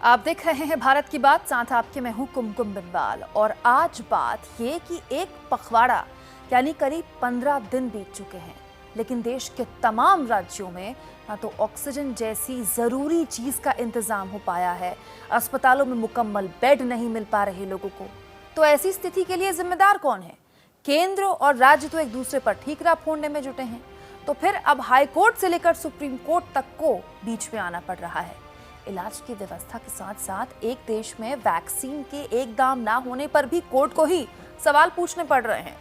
आप देख रहे हैं भारत की बात, साथ आपके मैं हूं कुमकुम बिनवाल। और आज बात ये कि एक पखवाड़ा यानी करीब 15 दिन बीत चुके हैं, लेकिन देश के तमाम राज्यों में ना तो ऑक्सीजन जैसी जरूरी चीज का इंतजाम हो पाया है, अस्पतालों में मुकम्मल बेड नहीं मिल पा रहे लोगों को। तो ऐसी स्थिति के लिए जिम्मेदार कौन है? केंद्र और राज्य तो एक दूसरे पर ठीकरा फोड़ने में जुटे हैं, तो फिर अब हाई कोर्ट से लेकर सुप्रीम कोर्ट तक को बीच में आना पड़ रहा है। इलाज की व्यवस्था के साथ साथ एक देश में वैक्सीन के एक दाम ना होने पर भी कोर्ट को ही सवाल पूछने पड़ रहे हैं।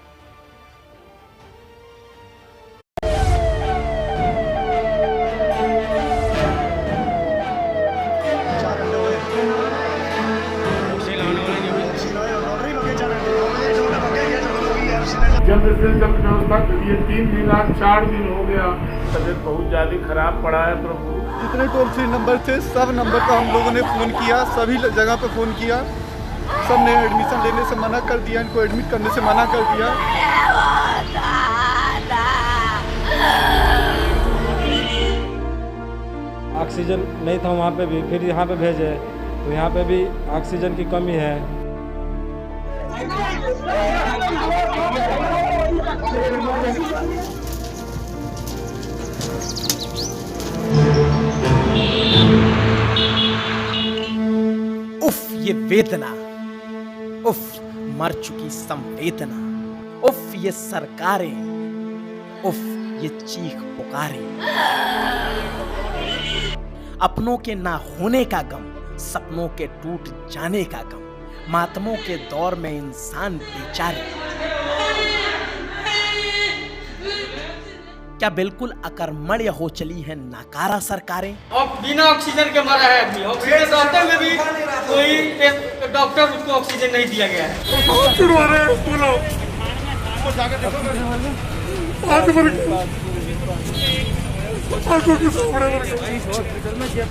जल्द से जल्द व्यवस्था करिए। 3 दिन आज 4 दिन हो गया, तबियत बहुत ज्यादा खराब पड़ा है प्रभु। जितने टोल फ्री नंबर थे सब नंबर पर हम लोगों ने फ़ोन किया, सभी जगह पे फ़ोन किया, सब ने एडमिशन लेने से मना कर दिया, इनको एडमिट करने से मना कर दिया। ऑक्सीजन नहीं था वहाँ पे भी, फिर यहाँ पे भेजे तो यहाँ पे भी ऑक्सीजन की कमी है। उफ ये वेदना, उफ मर चुकी संवेदना, उफ ये सरकारें, उफ ये चीख पुकारे। अपनों के ना होने का गम, सपनों के टूट जाने का गम, मातमों के दौर में इंसान बेचारे। क्या बिल्कुल अकर्मण्य हो चली है नाकारा सरकारें? और बिना ऑक्सीजन के मरा है आदमी, ऑक्सीजन रहते हुए भी कोई डॉक्टर उसको ऑक्सीजन नहीं दिया गया है।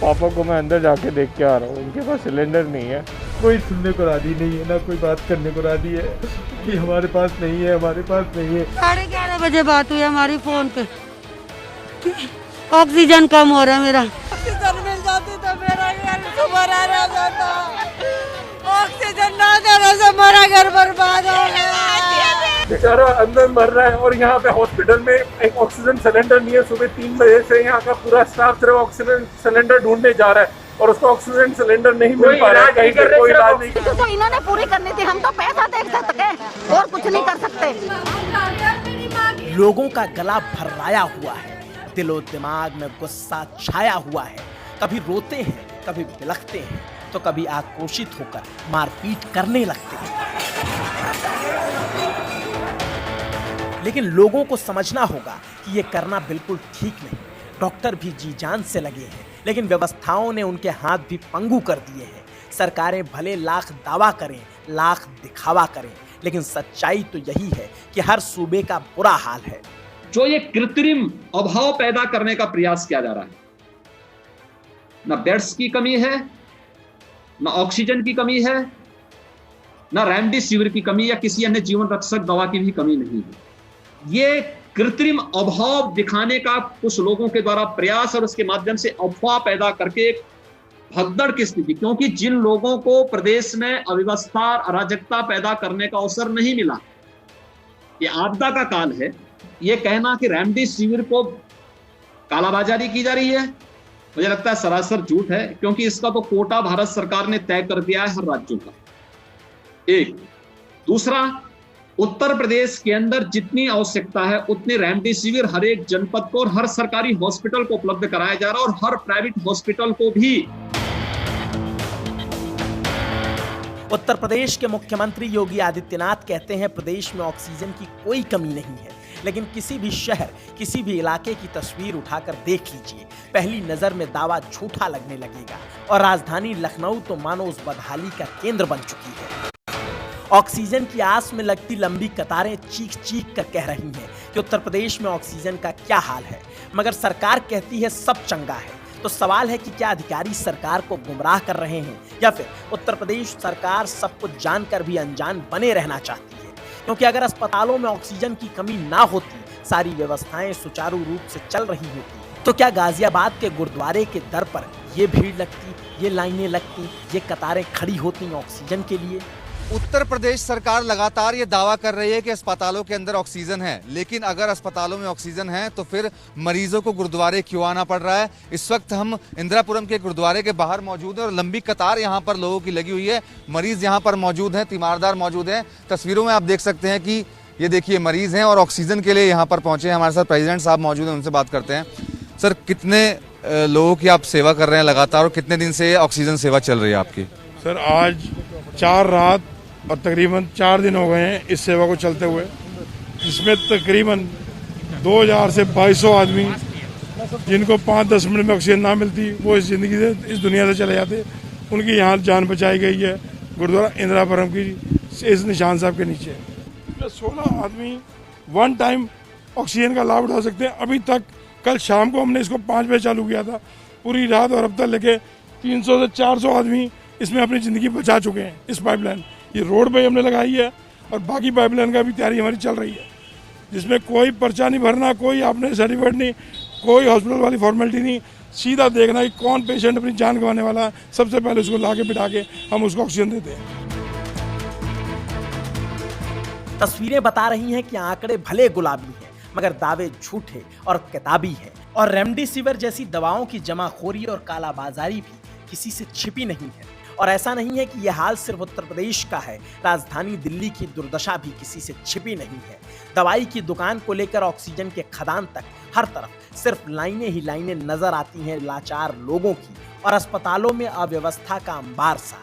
पापा को मैं अंदर जाके देख के आ रहा हूँ, उनके पास सिलेंडर नहीं है। कोई सुनने को राजी नहीं है, ना कोई बात करने को राजी है कि हमारे पास नहीं है, हमारे पास नहीं है। 11:30 बजे बात हुई हमारी फोन पे, ऑक्सीजन कम हो रहा है मेरा। ऑक्सीजन मिल जाती तो मेरा घर दोबारा रह जाता, ऑक्सीजन ना देने से मेरा घर बर्बाद हो गया। बेचारा अंदर मर रहा है और यहाँ पे हॉस्पिटल में एक ऑक्सीजन सिलेंडर नहीं है। सुबह 3 बजे से यहाँ का पूरा स्टाफ सिर्फ ऑक्सीजन सिलेंडर ढूंढने जा रहा है और उसको ऑक्सीजन सिलेंडर नहीं मिल पा रहा है, कहीं पे कोई इलाज नहीं। तो इन्होंने पूरी करनी थी, हम तो पैसा देख सकते हैं और कुछ नहीं कर सकते। लोगों का गला भर्राया हुआ है, दिलो दिमाग में गुस्सा छाया हुआ है। कभी रोते हैं, कभी बिलखते हैं, तो कभी आक्रोशित होकर मारपीट करने लगते हैं। लेकिन लोगों को समझना होगा कि ये करना बिल्कुल ठीक नहीं। डॉक्टर भी जी जान से लगे हैं, लेकिन व्यवस्थाओं ने उनके हाथ भी पंगु कर दिए हैं। सरकारें भले लाख दावा करें, लाख दिखावा करें, लेकिन सच्चाई तो यही है कि हर सूबे का बुरा हाल है। जो ये कृत्रिम अभाव पैदा करने का प्रयास किया जा रहा है, ना बेड्स की कमी है, ना ऑक्सीजन की कमी है, ना रेमडेसिविर की कमी या किसी अन्य जीवन रक्षक दवा की भी कमी नहीं है। ये कृत्रिम अभाव दिखाने का कुछ लोगों के द्वारा प्रयास और उसके माध्यम से अफवाह पैदा करके एक भगदड़ की स्थिति, क्योंकि जिन लोगों को प्रदेश में अव्यवस्था अराजकता पैदा करने का अवसर नहीं मिला, ये आपदा का काल है, ये कहना कि रेमडेसिविर को कालाबाजारी की जा रही है, मुझे लगता है सरासर झूठ है, क्योंकि इसका तो कोटा भारत सरकार ने तय कर दिया है हर राज्यों का। एक दूसरा, उत्तर प्रदेश के अंदर जितनी आवश्यकता है उतनी रेमडेसिविर हर एक जनपद को और हर सरकारी हॉस्पिटल को उपलब्ध कराया जा रहा है, और हर प्राइवेट हॉस्पिटल को भी। उत्तर प्रदेश के मुख्यमंत्री योगी आदित्यनाथ कहते हैं प्रदेश में ऑक्सीजन की कोई कमी नहीं है, लेकिन किसी भी शहर, किसी भी इलाके की तस्वीर उठाकर देख लीजिए, पहली नजर में दावा झूठा लगने लगेगा। और राजधानी लखनऊ तो मानो उस बदहाली का केंद्र बन चुकी है। ऑक्सीजन की आस में लगती लंबी कतारें चीख चीख कर कह रही हैं कि उत्तर प्रदेश में ऑक्सीजन का क्या हाल है, मगर सरकार कहती है सब चंगा है। तो सवाल है कि क्या अधिकारी सरकार को गुमराह कर रहे हैं, या फिर उत्तर प्रदेश सरकार सब कुछ जानकर भी अनजान बने रहना चाहती है? क्योंकि अगर अस्पतालों में ऑक्सीजन की कमी ना होती, सारी व्यवस्थाएं सुचारू रूप से चल रही होती, तो क्या गाजियाबाद के गुरुद्वारे के दर पर ये भीड़ लगती, ये लाइनें लगती, ये कतारें खड़ी होती ऑक्सीजन के लिए। उत्तर प्रदेश सरकार लगातार ये दावा कर रही है कि अस्पतालों के अंदर ऑक्सीजन है, लेकिन अगर अस्पतालों में ऑक्सीजन है तो फिर मरीजों को गुरुद्वारे क्यों आना पड़ रहा है। इस वक्त हम इंदिरापुरम के गुरुद्वारे के बाहर मौजूद हैं और लंबी कतार यहाँ पर लोगों की लगी हुई है। मरीज यहाँ पर मौजूद हैं, तीमारदार मौजूद हैं। तस्वीरों में आप देख सकते हैं कि ये देखिए मरीज हैं और ऑक्सीजन के लिए यहाँ पर पहुंचे हैं। हमारे साथ प्रेसिडेंट साहब मौजूद हैं, उनसे बात करते हैं। सर, कितने लोगों की आप सेवा कर रहे हैं लगातार और कितने दिन से ऑक्सीजन सेवा चल रही है आपकी? सर, आज 4 रात और तकरीबन 4 दिन हो गए हैं इस सेवा को चलते हुए, जिसमें तकरीबन 2000 से 2200 आदमी जिनको 5-10 मिनट में ऑक्सीजन ना मिलती वो इस ज़िंदगी से, इस दुनिया से चले जाते, उनकी यहाँ जान बचाई गई है गुरुद्वारा इंदिरापुरम की इस निशान साहब के नीचे। 16 आदमी वन टाइम ऑक्सीजन का लाभ उठा सकते हैं। अभी तक कल शाम को हमने इसको 5 बजे चालू किया था, पूरी रात और अब तक लेके 300 से 400 आदमी इसमें अपनी ज़िंदगी बचा चुके हैं। इस पाइपलाइन ये रोड पे हमने लगाई है और बाकी पाइपलाइन का भी तैयारी हमारी चल रही है, जिसमें कोई पर्चा नहीं भरना, कोई आपने सर्टिफिकेट नहीं, कोई हॉस्पिटल वाली फॉर्मेलिटी नहीं, सीधा देखना कि कौन पेशेंट अपनी जान गंवाने वाला है, सबसे पहले उसको ला के बिठा के हम उसको ऑक्सीजन देते हैं। तस्वीरें बता रही हैं कि आंकड़े भले गुलाबी हैं मगर दावे झूठे और किताबी हैं, और रेमडेसिविर जैसी दवाओं की जमाखोरी और कालाबाजारी भी किसी से छिपी नहीं है। और ऐसा नहीं है कि यह हाल सिर्फ उत्तर प्रदेश का है, राजधानी दिल्ली की दुर्दशा भी किसी से छिपी नहीं है। दवाई की दुकान को लेकर ऑक्सीजन के खदान तक हर तरफ सिर्फ लाइनें ही लाइनें नजर आती हैं लाचार लोगों की, और अस्पतालों में अव्यवस्था का अंबार सा।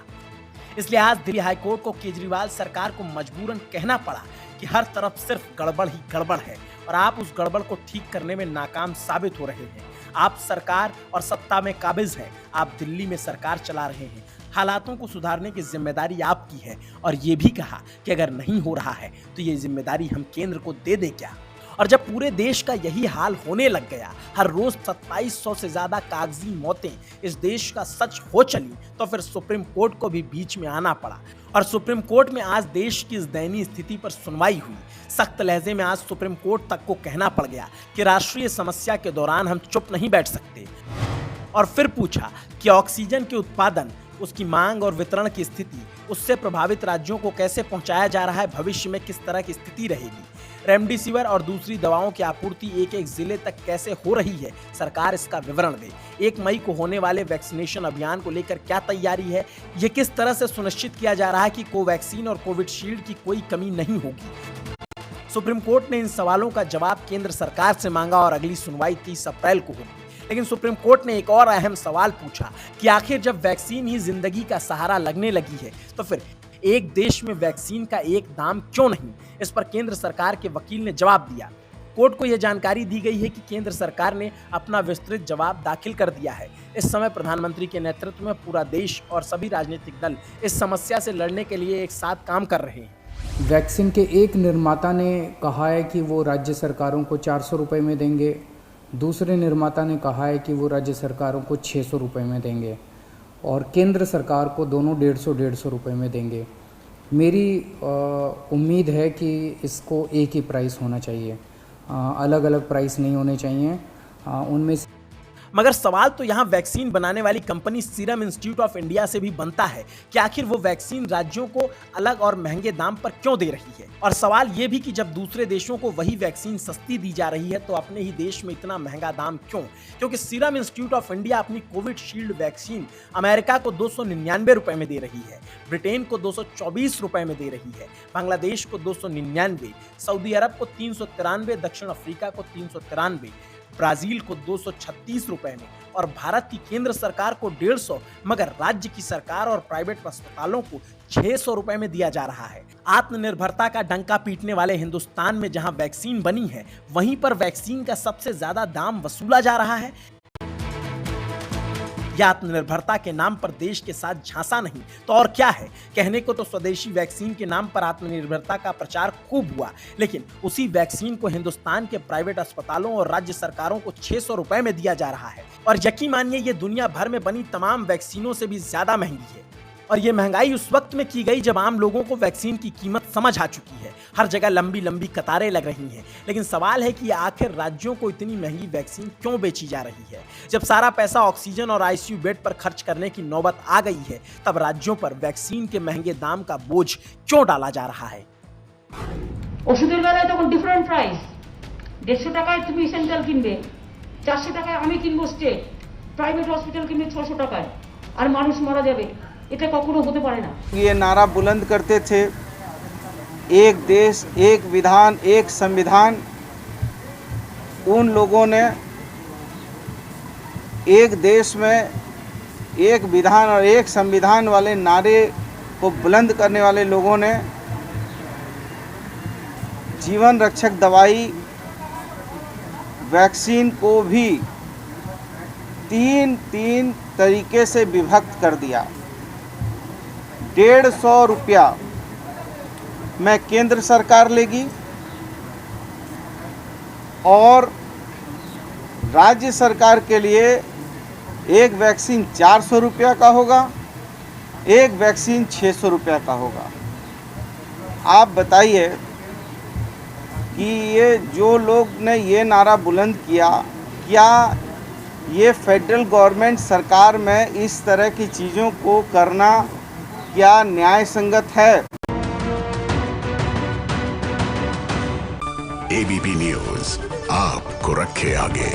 इसलिए आज दिल्ली हाईकोर्ट को केजरीवाल सरकार को मजबूरन कहना पड़ा कि हर तरफ सिर्फ गड़बड़ ही गड़बड़ है और आप उस गड़बड़ को ठीक करने में नाकाम साबित हो रहे हैं। आप सरकार और सत्ता में काबिज हैं, आप दिल्ली में सरकार चला रहे हैं। हालातों को सुधारने की जिम्मेदारी आपकी है, और ये भी कहा कि अगर नहीं हो रहा है तो ये जिम्मेदारी हम केंद्र को दे दें क्या। और जब पूरे देश का यही हाल होने लग गया, हर रोज 2700 से ज्यादा कागजी मौतें इस देश का सच हो चली, तो फिर सुप्रीम कोर्ट को भी बीच में आना पड़ा। और सुप्रीम कोर्ट में आज देश की इस दयनीय स्थिति पर सुनवाई हुई। सख्त लहजे में आज सुप्रीम कोर्ट तक को कहना पड़ गया कि राष्ट्रीय समस्या के दौरान हम चुप नहीं बैठ सकते। और फिर पूछा कि ऑक्सीजन के उत्पादन, उसकी मांग और वितरण की स्थिति, उससे प्रभावित राज्यों को कैसे पहुंचाया जा रहा है, भविष्य में किस तरह की स्थिति रहेगी, रेमडेसिविर और दूसरी दवाओं की आपूर्ति एक एक जिले तक कैसे हो रही है, सरकार इसका विवरण दे। 1 मई को होने वाले वैक्सीनेशन अभियान को लेकर क्या तैयारी है, ये किस तरह से सुनिश्चित किया जा रहा है कि कोवैक्सीन और कोविशील्ड की कोई कमी नहीं होगी। सुप्रीम कोर्ट ने इन सवालों का जवाब केंद्र सरकार से मांगा और अगली सुनवाई 30 अप्रैल को होगी। लेकिन सुप्रीम कोर्ट ने एक और अहम सवाल पूछा कि आखिर जब वैक्सीन ही जिंदगी का सहारा लगने लगी है, तो फिर एक देश में वैक्सीन का एक दाम क्यों नहीं। इस पर केंद्र सरकार के वकील ने जवाब दिया। कोर्ट को यह जानकारी दी गई है कि केंद्र सरकार ने अपना विस्तृत जवाब दाखिल कर दिया है। इस समय प्रधानमंत्री के नेतृत्व में पूरा देश और सभी राजनीतिक दल इस समस्या से लड़ने के लिए एक साथ काम कर रहे हैं। वैक्सीन के एक निर्माता ने कहा है कि वो राज्य सरकारों को 400 रुपये में देंगे, दूसरे निर्माता ने कहा है कि वो राज्य सरकारों को 600 रुपये में देंगे, और केंद्र सरकार को दोनों 150 रुपये में देंगे। मेरी उम्मीद है कि इसको एक ही प्राइस होना चाहिए, अलग अलग प्राइस नहीं होने चाहिए उनमें। मगर सवाल तो यहाँ वैक्सीन बनाने वाली company serum institute of India से भी बनता है कि आखिर वो वैक्सीन राज्यों को अलग और महंगे दाम पर क्यों दे रही है। और सवाल ये भी कि जब दूसरे देशों को वही वैक्सीन सस्ती दी जा रही है तो अपने ही देश में इतना महंगा दाम क्यों। क्योंकि सीरम इंस्टीट्यूट ऑफ इंडिया अपनी कोविशील्ड वैक्सीन अमेरिका को 299 रुपए में दे रही है, ब्रिटेन को 224 रुपए में दे रही है, बांग्लादेश को 299, सऊदी अरब को 393, दक्षिण अफ्रीका को 393, ब्राजील को 236 रुपए में, और भारत की केंद्र सरकार को 150, मगर राज्य की सरकार और प्राइवेट अस्पतालों को 600 रुपए में दिया जा रहा है। आत्मनिर्भरता का डंका पीटने वाले हिंदुस्तान में जहां वैक्सीन बनी है, वहीं पर वैक्सीन का सबसे ज्यादा दाम वसूला जा रहा है। यह आत्मनिर्भरता के नाम पर देश के साथ झांसा नहीं तो और क्या है। कहने को तो स्वदेशी वैक्सीन के नाम पर आत्मनिर्भरता का प्रचार खूब हुआ, लेकिन उसी वैक्सीन को हिंदुस्तान के प्राइवेट अस्पतालों और राज्य सरकारों को 600 रुपए में दिया जा रहा है। और यकीन मानिए ये दुनिया भर में बनी तमाम वैक्सीनों से भी ज्यादा महंगी है। और ये महंगाई उस वक्त में की गई जब आम लोगों को वैक्सीन की कीमत समझ आ चुकी है। हर जगह लंबी लंबी कतारें लग रही हैं। लेकिन सवाल है कि आखिर राज्यों को इतनी महंगी वैक्सीन क्यों बेची जा रही है? जब सारा पैसा ऑक्सीजन और आईसीयू बेड पर खर्च करने की नौबत आ गई है, तब राज्यों पर वैक्सीन के महंगे दाम का बोझ क्यों डाला जा रहा है? ওষুধের বেলায় তখন ডিফারেন্ট প্রাইস, 150 টাকায় তুমি সেন্ট্রাল কিনবে, 400 টাকায় আমি কিনবো স্টেট, প্রাইভেট হসপিটাল কিনবে 600 টাকায়, আর মানুষ মারা যাবে। এটা কখনো হতে পারে না। ये नारा बुलंद करते थे, एक देश एक विधान एक संविधान। उन लोगों ने एक देश में एक विधान और एक संविधान वाले नारे को बुलंद करने वाले लोगों ने जीवन रक्षक दवाई वैक्सीन को भी तीन तरीके से विभक्त कर दिया। 150 रुपया में केंद्र सरकार लेगी और राज्य सरकार के लिए एक वैक्सीन 400 रुपया का होगा, एक वैक्सीन 600 रुपया का होगा। आप बताइए कि ये जो लोग ने ये नारा बुलंद किया, क्या ये फेडरल गवर्नमेंट सरकार में इस तरह की चीज़ों को करना क्या न्याय संगत है? एबीपी न्यूज़ आपको रखे आगे।